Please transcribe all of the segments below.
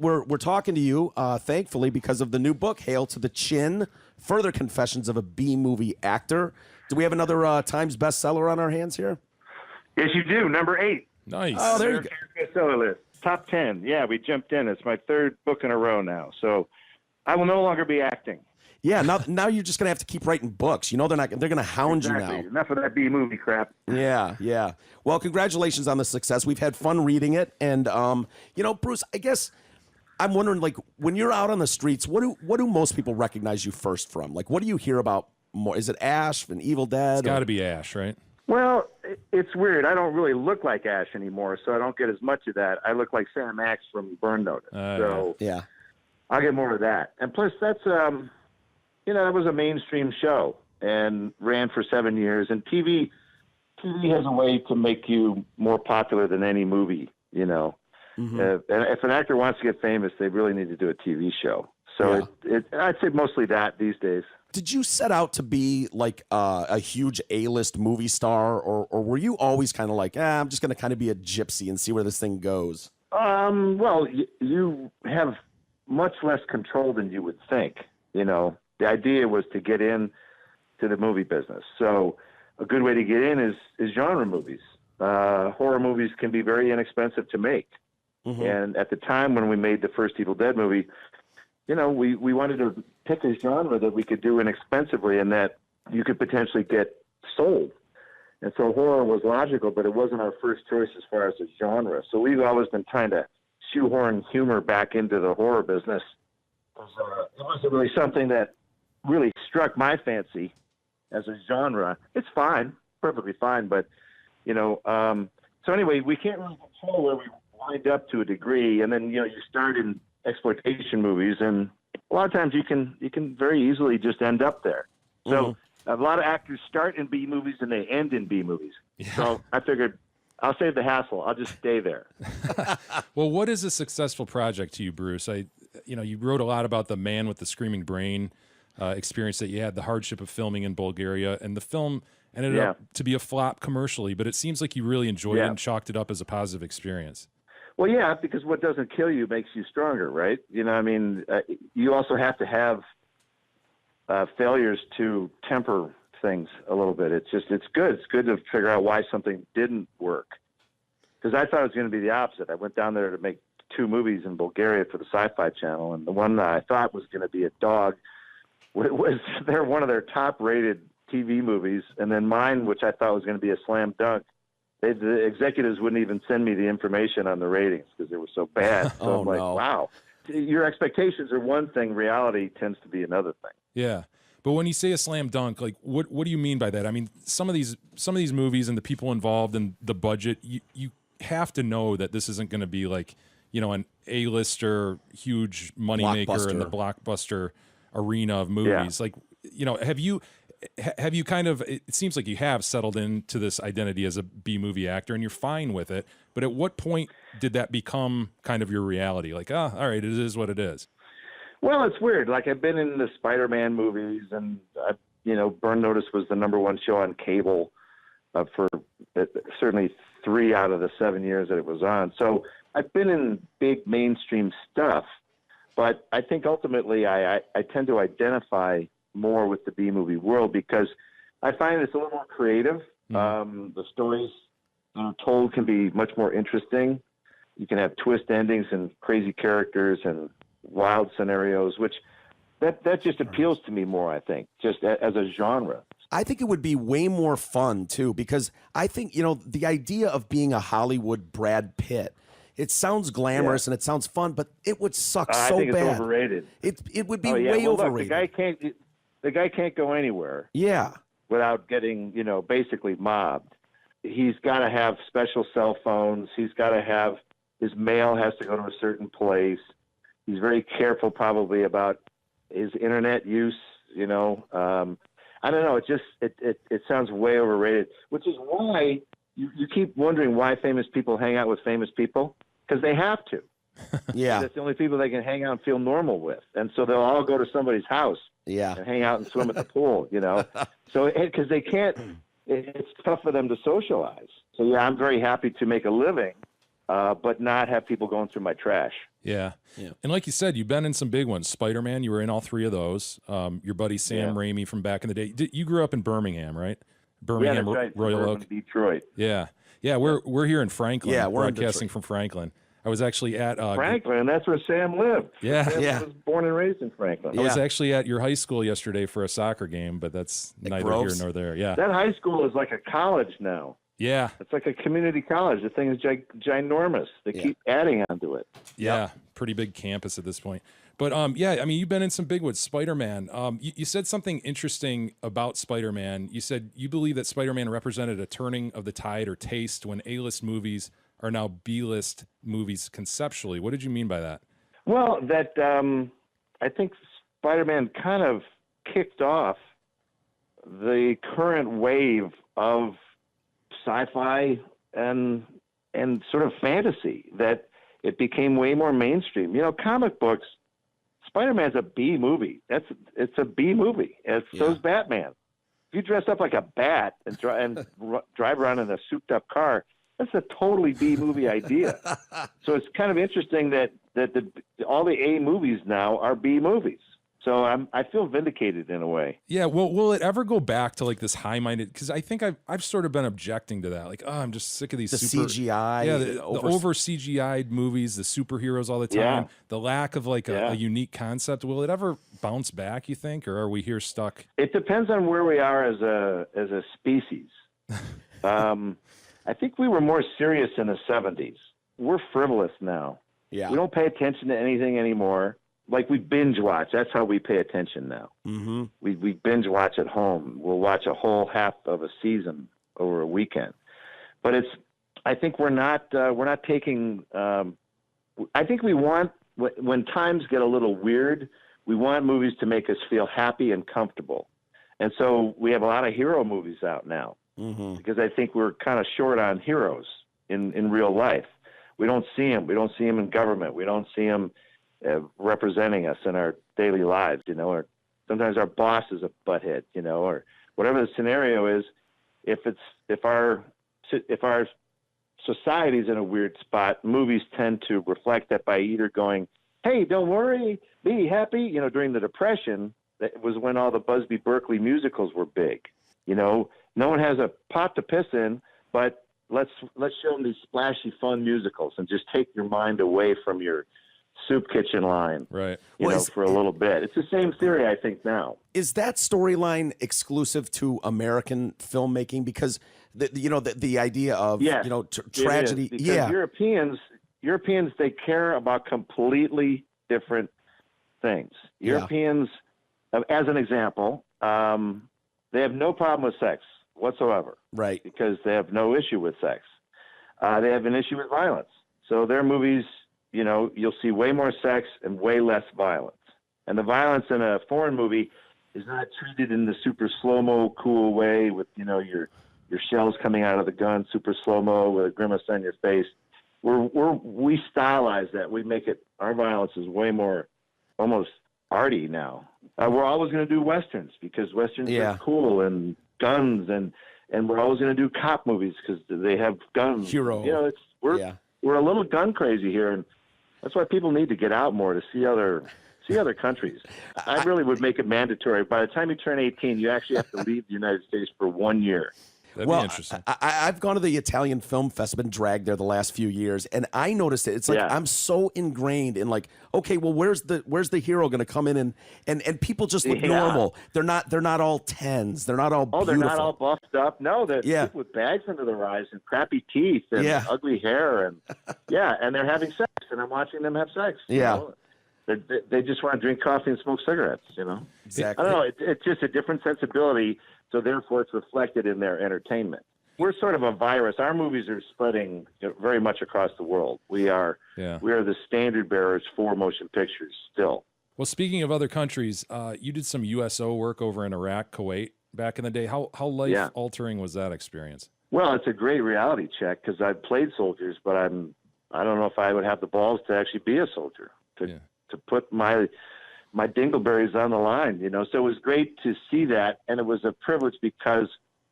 we're talking to you, thankfully, because of the new book, Hail to the Chin, Further Confessions of a B-Movie Actor. Do we have another Times bestseller on our hands here? Yes, you do. Number 8. Nice. Oh, there you go. Bestseller list. Top 10. Yeah, we jumped in. It's my 3rd book in a row now. So I will no longer be acting. Yeah, now you're just gonna have to keep writing books. You know they're gonna hound you now. Enough of that B-movie crap. Yeah. Well, congratulations on the success. We've had fun reading it, and Bruce, I guess I'm wondering, like, when you're out on the streets, what do most people recognize you first from? Like, what do you hear about more? Is it Ash and Evil Dead? It's got to be Ash, right? Well, it's weird. I don't really look like Ash anymore, so I don't get as much of that. I look like Sam Axe from Burn Notice. So yeah, I'll get more of that. And plus, that's that was a mainstream show and ran for 7 years. And TV has a way to make you more popular than any movie, Mm-hmm. And if an actor wants to get famous, they really need to do a TV show. So I'd say mostly that these days. Did you set out to be like a huge A-list movie star, or were you always kind of like, I'm just going to kind of be a gypsy and see where this thing goes? Well, you have much less control than you would think, The idea was to get in to the movie business. So a good way to get in is genre movies. Horror movies can be very inexpensive to make. Mm-hmm. And at the time when we made the first Evil Dead movie, we wanted to pick a genre that we could do inexpensively and that you could potentially get sold. And so horror was logical, but it wasn't our first choice as far as a genre. So we've always been trying to shoehorn humor back into the horror business. It wasn't really something that really struck my fancy as a genre. It's fine, perfectly fine, but so anyway, we can't really control where we wind up to a degree, and then you start in exploitation movies, and a lot of times you can very easily just end up there. So a lot of actors start in B movies and they end in B movies. Yeah. So I figured I'll save the hassle. I'll just stay there. Well, what is a successful project to you, Bruce? You wrote a lot about the man with the screaming brain experience that you had, the hardship of filming in Bulgaria, and the film ended up to be a flop commercially, but it seems like you really enjoyed it and chalked it up as a positive experience. Well, yeah, because what doesn't kill you makes you stronger, right? You also have to have failures to temper things a little bit. It's good. It's good to figure out why something didn't work. Because I thought it was going to be the opposite. I went down there to make 2 movies in Bulgaria for the Sci-Fi Channel, and the one that I thought was going to be a dog they're one of their top-rated TV movies, and then mine, which I thought was going to be a slam dunk. The executives wouldn't even send me the information on the ratings because they were so bad. So I'm like, wow. Your expectations are one thing. Reality tends to be another thing. Yeah. But when you say a slam dunk, like what do you mean by that? I mean, some of these movies and the people involved and the budget, you have to know that this isn't going to be like, an A-lister, huge moneymaker in the blockbuster arena of movies. Yeah. Like, have you kind of, it seems like you have settled into this identity as a B-movie actor and you're fine with it, but at what point did that become kind of your reality? Like, all right, it is what it is. Well, it's weird. Like, I've been in the SpiderMan movies, and Burn Notice was the #1 show on cable for certainly 3 out of the 7 years that it was on. So I've been in big mainstream stuff, but I think ultimately I tend to identify more with the B-movie world because I find it's a little more creative. The stories that are told can be much more interesting. You can have twist endings and crazy characters and wild scenarios, which that just appeals to me more, I think, just as a genre. I think it would be way more fun, too, because I think, the idea of being a Hollywood Brad Pitt, it sounds glamorous and it sounds fun, but it would suck so bad. I think it's overrated. It would be way overrated. Look, the guy can't go anywhere without getting, basically mobbed. He's got to have special cell phones. He's got to have his mail has to go to a certain place. He's very careful probably about his internet use, I don't know. It sounds way overrated, which is why you keep wondering why famous people hang out with famous people, because they have to. Yeah. That's the only people they can hang out and feel normal with. And so they'll all go to somebody's house and hang out and swim at the pool, So because they can't, it's tough for them to socialize. So, yeah, I'm very happy to make a living, but not have people going through my trash. Yeah. Yeah. And like you said, you've been in some big ones. Spider-Man, you were in all three of those. Your buddy Sam Raimi from back in the day. You grew up in Birmingham, right? Birmingham, that's right. Royal Suburban Oak. Detroit. Yeah. Yeah, we're here in Franklin, Yeah, we're in broadcasting Detroit. from Franklin. I was actually at Franklin, that's where Sam lived. Yeah. Sam was born and raised in Franklin. I was Yeah. actually at your high school yesterday for a soccer game, but that's neither Groves? here nor there. Yeah. That high school is like a college now. Yeah. It's like a community college. The thing is ginormous. They keep adding onto it. Yeah. Pretty big campus at this point. But yeah, I mean, you've been in some big ones. Spider-Man. You said something interesting about Spider-Man. You said you believe that Spider-Man represented a turning of the tide or taste when A-list movies are now B-list movies conceptually. What did you mean by that? Well, that I think Spider-Man kind of kicked off the current wave of sci-fi and sort of fantasy, that it became way more mainstream. You know, comic books, Spider-Man's a B movie. It's a B movie. So's Batman. If you dress up like a bat and drive around in a souped-up car, that's a totally B movie idea. So it's kind of interesting that all the A movies now are B movies. So I feel vindicated in a way. Yeah. Well, will it ever go back to like this high-minded? Because I think I've sort of been objecting to that. Like, oh, I'm just sick of these CGI. Yeah, the over CGI'd movies, the superheroes all the time. The lack of like a unique concept. Will it ever bounce back, you think, or are we here stuck? It depends on where we are as a species. I think we were more serious in the 70s. We're frivolous now. Yeah. We don't pay attention to anything anymore. Like we binge watch. That's how we pay attention now. Mm-hmm. We binge watch at home. We'll watch a whole half of a season over a weekend. But I think we're not taking. I think we want, when times get a little weird, we want movies to make us feel happy and comfortable. And so we have a lot of hero movies out now, because I think we're kind of short on heroes in real life. We don't see them. We don't see them in government. We don't see them representing us in our daily lives, you know, or sometimes our boss is a butthead, you know, or whatever the scenario is. If our society's in a weird spot, movies tend to reflect that by either going, hey, don't worry, be happy. You know, during the Depression, that was when all the Busby Berkeley musicals were big. You know, no one has a pot to piss in, but let's show them these splashy, fun musicals and just take your mind away from your soup kitchen line, right? For a little bit. It's the same theory, I think, now. Is that storyline exclusive to American filmmaking? Because the idea of tragedy. Because Europeans, they care about completely different things. Europeans, as an example, they have no problem with sex whatsoever, right? Because they have no issue with sex. They have an issue with violence. So their movies, you know, you'll see way more sex and way less violence. And the violence in a foreign movie is not treated in the super slow-mo cool way with, you know, your shells coming out of the gun, super slow-mo with a grimace on your face. We stylize that. We make it, our violence is way more almost arty now. We're always going to do Westerns because Westerns are cool, and guns, and we're always going to do cop movies because they have guns. Hero. You know, we're a little gun crazy here, and that's why people need to get out more to see other countries. I really would make it mandatory. By the time you turn 18, you actually have to leave the United States for 1 year. That'd be interesting. I've gone to the Italian Film Festival, been dragged there the last few years, and I noticed it. It's like I'm so ingrained in like, okay, well, where's the hero going to come in and people just look normal. They're not all tens. They're not all beautiful. They're not all buffed up. No, they're people with bags under their eyes and crappy teeth and ugly hair and and they're having sex, and I'm watching them have sex. You know? They just want to drink coffee and smoke cigarettes. You know, exactly. I don't know. It's just a different sensibility. So therefore, it's reflected in their entertainment. We're sort of a virus. Our movies are spreading very much across the world. We are the standard bearers for motion pictures still. Well, speaking of other countries, you did some USO work over in Iraq, Kuwait back in the day. How life altering was that experience? Well, it's a great reality check because I've played soldiers, but I don't know if I would have the balls to actually be a soldier to put my dingleberries on the line, you know. So it was great to see that, and it was a privilege because,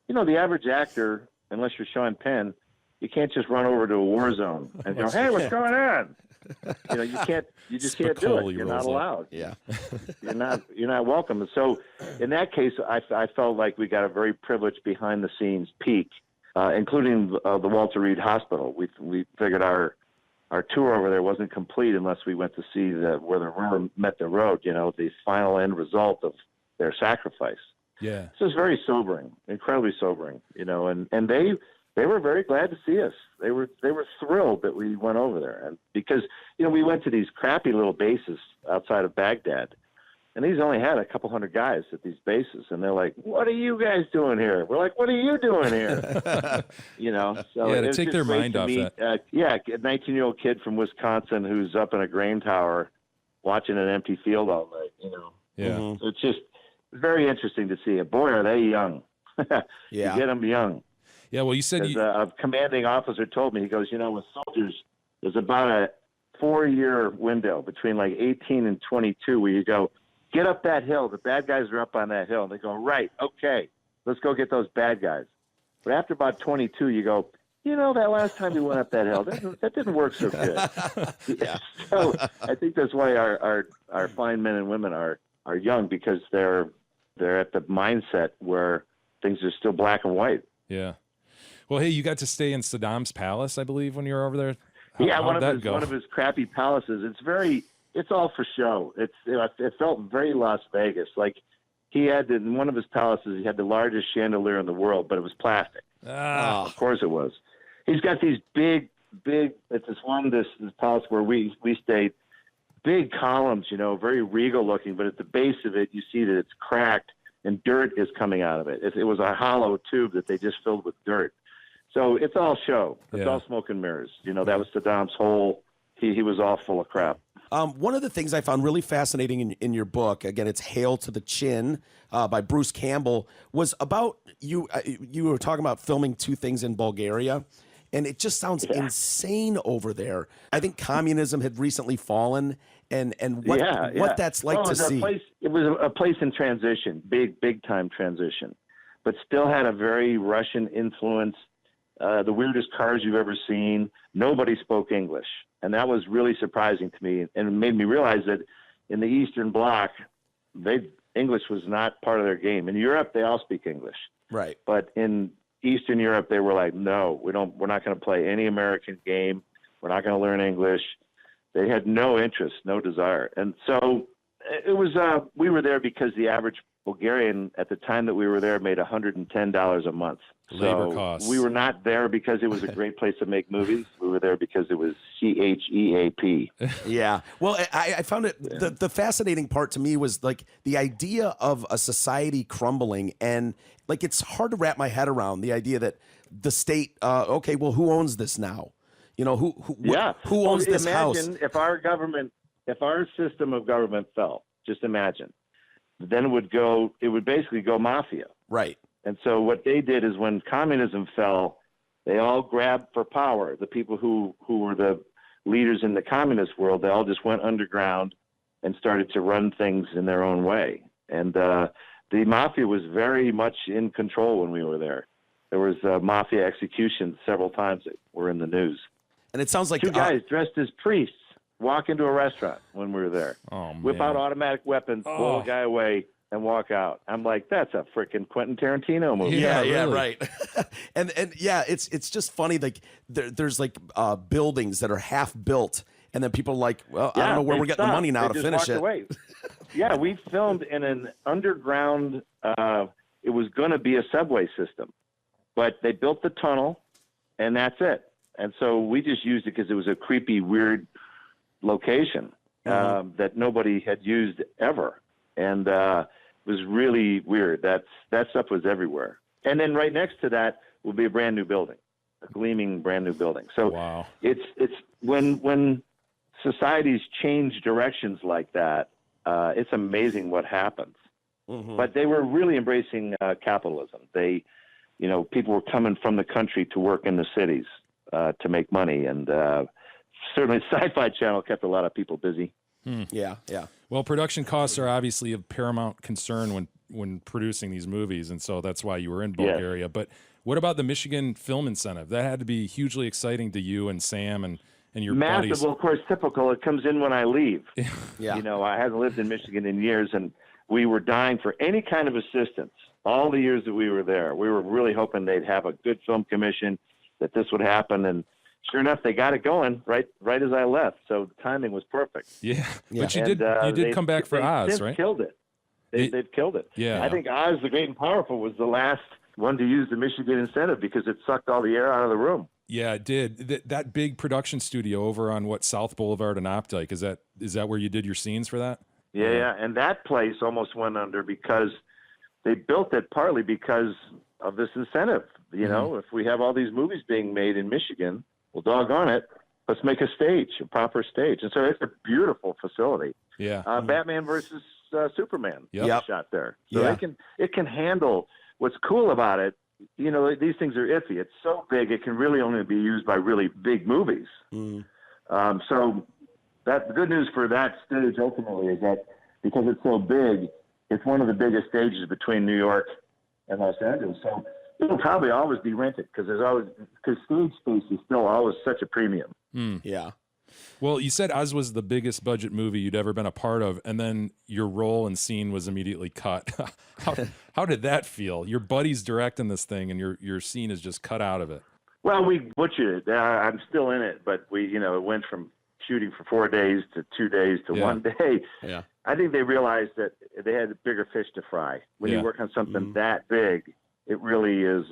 you know, the average actor, unless you're Sean Penn, you can't just run over to a war zone and go, hey, what's going on? You just can't do it. You're not allowed. Yeah. You're not welcome. And so in that case, I felt like we got a very privileged behind the scenes peek, including the Walter Reed Hospital. We figured our tour over there wasn't complete unless we went to see where the river met the road, the final end result of their sacrifice. Yeah. This is very sobering, incredibly sobering, and they were very glad to see us. They were thrilled that we went over there, and because we went to these crappy little bases outside of Baghdad, and these only had a couple hundred guys at these bases, and they're like, "What are you guys doing here?" We're like, "What are you doing here?" So to take their mind off that. A 19-year-old kid from Wisconsin who's up in a grain tower watching an empty field all night. Yeah. Mm-hmm. It's just very interesting to see it. Boy, are they young. Yeah. You get them young. Yeah, well, you said a commanding officer told me, he goes, with soldiers, there's about a 4-year window between like 18 and 22 where you go, get up that hill. The bad guys are up on that hill. And they go, right, okay, let's go get those bad guys. But after about 22, you go, that last time we went up that hill, that didn't work so good. Yeah. So I think that's why our fine men and women are young, because they're at the mindset where things are still black and white. Yeah. Well, hey, you got to stay in Saddam's palace, I believe, when you were over there. One of his crappy palaces. It's all for show. It felt very Las Vegas. Like he had in one of his palaces, he had the largest chandelier in the world, but it was plastic. Of course it was. He's got these big. It's this palace where we stayed. Big columns, very regal looking, but at the base of it, you see that it's cracked and dirt is coming out of it. It was a hollow tube that they just filled with dirt. So it's all show. It's all smoke and mirrors. That was Saddam's whole, he was all full of crap. One of the things I found really fascinating in your book, again, it's Hail to the Chin by Bruce Campbell, was about you were talking about filming 2 things in Bulgaria, and it just sounds insane over there. I think communism had recently fallen, and what that's like to see. It was a place in transition, big time transition, but still had a very Russian influence. The weirdest cars you've ever seen. Nobody spoke English. And that was really surprising to me. And it made me realize that in the Eastern Bloc, English was not part of their game. In Europe, they all speak English. Right. But in Eastern Europe, they were like, no, we're not going to play any American game. We're not going to learn English. They had no interest, no desire. And so it was, we were there because the average Bulgarian at the time that we were there made $110 a month. Labor costs. We were not there because it was a great place to make movies. We were there because it was CHEAP. Yeah. Well, I found it, the fascinating part to me was like the idea of a society crumbling, and like it's hard to wrap my head around the idea that the state, okay, well, who owns this now? Who owns this house? Imagine if our system of government fell, just imagine. Then it would basically go mafia. Right. And so what they did is when communism fell, they all grabbed for power. The people who were the leaders in the communist world, they all just went underground and started to run things in their own way. And the mafia was very much in control when we were there. There was mafia executions several times that were in the news. And it sounds like 2 guys dressed as priests walk into a restaurant when we were there. Oh, man. Whip out automatic weapons, blow a guy away, and walk out. I'm like, that's a freaking Quentin Tarantino movie. Yeah, really. right. and yeah, it's just funny. Like there's like buildings that are half built, and then people are like, well, I don't know where we're getting the money now to finish it. Away. Yeah, we filmed in an underground. It was going to be a subway system, but they built the tunnel, and that's it. And so we just used it because it was a creepy, weird location that nobody had used ever. And it was really weird. That stuff was everywhere. And then right next to that will be a brand new building, a gleaming brand new building. So wow. It's when societies change directions like that, it's amazing what happens. Mm-hmm. But they were really embracing capitalism. People were coming from the country to work in the cities to make money. And certainly Sci-Fi Channel kept a lot of people busy. Yeah. Well, production costs are obviously of paramount concern when producing these movies, and so that's why you were in Bulgaria. Yes. But what about the Michigan Film Incentive? That had to be hugely exciting to you and Sam and your Massive. buddies. Well, of course, typical. It comes in when I leave. Yeah. You know, I hadn't lived in Michigan in years, and we were dying for any kind of assistance. All the years that we were there, we were really hoping they'd have a good film commission, that this would happen, and sure enough, they got it going right as I left. So the timing was perfect. Yeah. Yeah. But you And, did come back for they've Oz, since right? Killed it. They've killed it. Yeah. I think Oz the Great and Powerful was the last one to use the Michigan incentive because it sucked all the air out of the room. Yeah, it did. That big production studio over on South Boulevard and Opdyke, is that where you did your scenes for that? Yeah, and that place almost went under because they built it partly because of this incentive. You know, if we have all these movies being made in Michigan, well, doggone it, let's make a proper stage. And so it's a beautiful facility. Yeah. Batman versus Superman Yep. shot there. So Yeah. it can handle. What's cool about it, you know, these things are iffy. It's so big, it can really only be used by really big movies. So the good news for that stage ultimately is that because it's so big, it's one of the biggest stages between New York and Los Angeles. So it'll probably always be rented because stage space is still always such a premium. Yeah. Well, you said Oz was the biggest budget movie you'd ever been a part of, and then your role and scene was immediately cut. How did that feel? Your buddy's directing this thing, and your scene is just cut out of it. Well, we butchered it. I'm still in it, but it went from shooting for 4 days to 2 days to 1 day. Yeah. I think they realized that they had bigger fish to fry. When you work on something that big, it really is.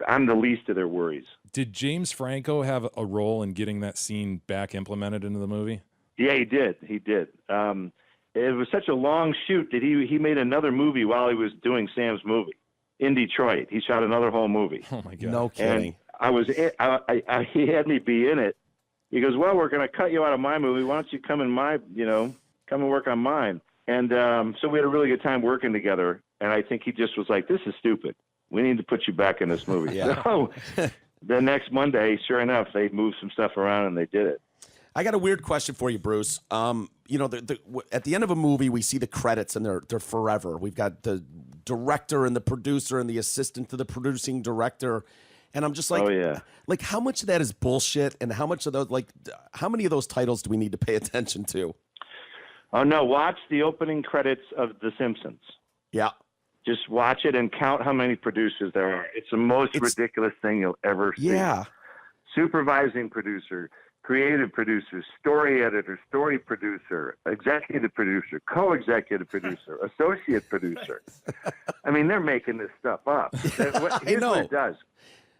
I'm the least of their worries. Did James Franco have a role in getting that scene back implemented into the movie? Yeah, he did. It was such a long shoot that he made another movie while he was doing Sam's movie in Detroit. He shot another whole movie. Oh my God. No kidding. And he had me be in it. He goes, well, we're going to cut you out of my movie. Why don't you come and work on mine? And so we had a really good time working together. And I think he just was like, this is stupid. We need to put you back in this movie. Yeah. So the next Monday, sure enough, they moved some stuff around and they did it. I got a weird question for you, Bruce. At the end of a movie, we see the credits, and they're forever. We've got the director and the producer and the assistant to the producing director, and I'm just like, oh yeah, like how much of that is bullshit, and how much of those, how many of those titles do we need to pay attention to? Oh no, watch the opening credits of The Simpsons. Yeah. Just watch it and count how many producers there are. It's the most ridiculous thing you'll ever see. Yeah. Supervising producer, creative producer, story editor, story producer, executive producer, co-executive producer, associate producer. I mean, they're making this stuff up. Here's what it does.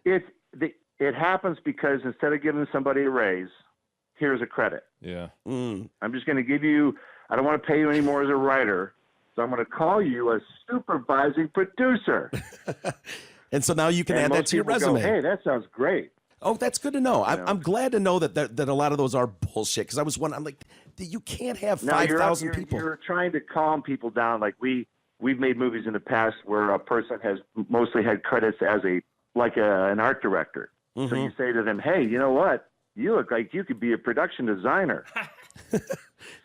It happens because instead of giving somebody a raise, here's a credit. Yeah. I'm just going to give you, I don't want to pay you anymore as a writer, so I'm going to call you a supervising producer. And so now you can add that to your resume. Go, hey, that sounds great. Oh, that's good to know. I'm glad to know that a lot of those are bullshit, because I was wondering, I'm like, you can't have 5,000 people. You're trying to calm people down. Like we've made movies in the past where a person has mostly had credits as an art director. So you say to them, hey, you know what? You look like you could be a production designer.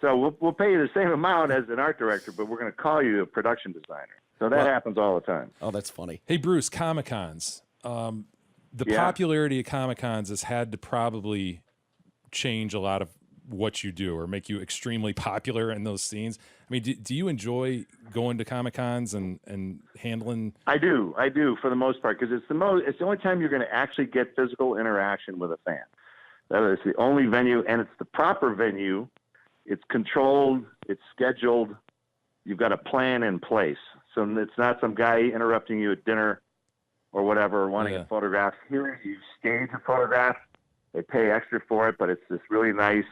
So we'll pay you the same amount as an art director, but we're going to call you a production designer. So that happens all the time. Oh, that's funny. Hey, Bruce, Comic-Cons. The popularity of Comic-Cons has had to probably change a lot of what you do or make you extremely popular in those scenes. I mean, do you enjoy going to Comic-Cons and handling? I do for the most part, because it's the only time you're going to actually get physical interaction with a fan. That is the only venue, and it's the proper venue. It's controlled, it's scheduled. You've got a plan in place. So it's not some guy interrupting you at dinner or whatever, wanting a photograph. Here you stage a photograph. They pay extra for it, but it's this really nice,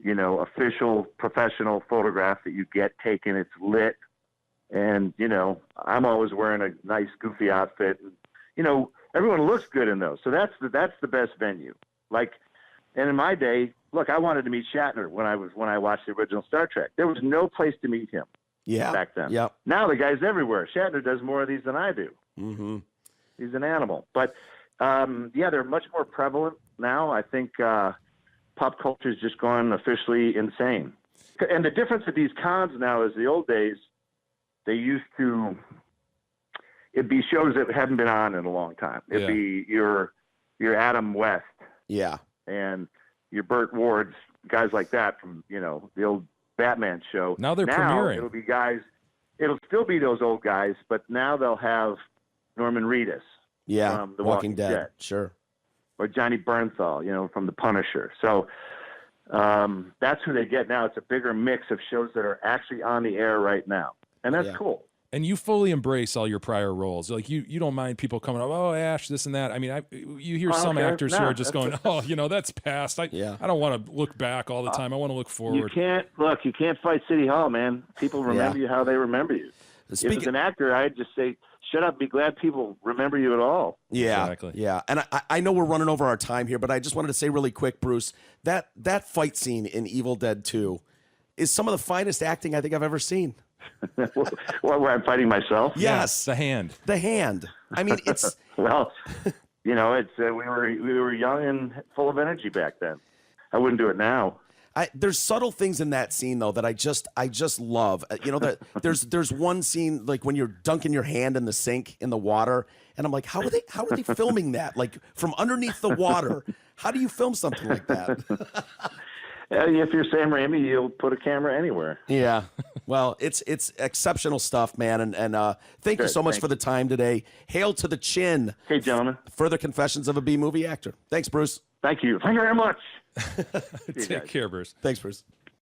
official, professional photograph that you get taken. It's lit. And, I'm always wearing a nice, goofy outfit. And, everyone looks good in those. So that's the best venue. And in my day, look, I wanted to meet Shatner when I watched the original Star Trek. There was no place to meet him back then. Yep. Now the guy's everywhere. Shatner does more of these than I do. Mm-hmm. He's an animal. But, they're much more prevalent now. I think pop culture's just gone officially insane. And the difference with these cons now is the old days, they used to – it'd be shows that haven't been on in a long time. It'd be your Adam West. Yeah. And your Burt Wards, guys like that from, the old Batman show. Now they're premiering. It'll be guys, it'll still be those old guys, but now they'll have Norman Reedus. Yeah, from The Walking Dead. Sure. Or Johnny Bernthal, from The Punisher. So that's who they get now. It's a bigger mix of shows that are actually on the air right now. And that's cool. And you fully embrace all your prior roles. Like you don't mind people coming up, oh, Ash, this and that. I mean, you hear some actors who are just going, oh, that's past. I don't want to look back all the time. I want to look forward. You can't fight City Hall, man. People remember you how they remember you. If as an actor, I'd just say, shut up, be glad people remember you at all. Yeah, exactly. Yeah. And I know we're running over our time here, but I just wanted to say really quick, Bruce, that fight scene in Evil Dead 2 is some of the finest acting I think I've ever seen. Where I'm fighting myself? Yes. The hand. The hand. I mean, it's... Well, it's we were young and full of energy back then. I wouldn't do it now. There's subtle things in that scene though that I just love. That there's one scene like when you're dunking your hand in the sink in the water, and I'm like, how are they filming that? Like from underneath the water, how do you film something like that? If you're Sam Raimi, you'll put a camera anywhere. Yeah. Well, it's exceptional stuff, man. And thank you so much for the time today. Hail to the chin. Hey, gentlemen. Further confessions of a B movie actor. Thanks, Bruce. Thank you. Thank you very much. Take care, Bruce. Thanks, Bruce.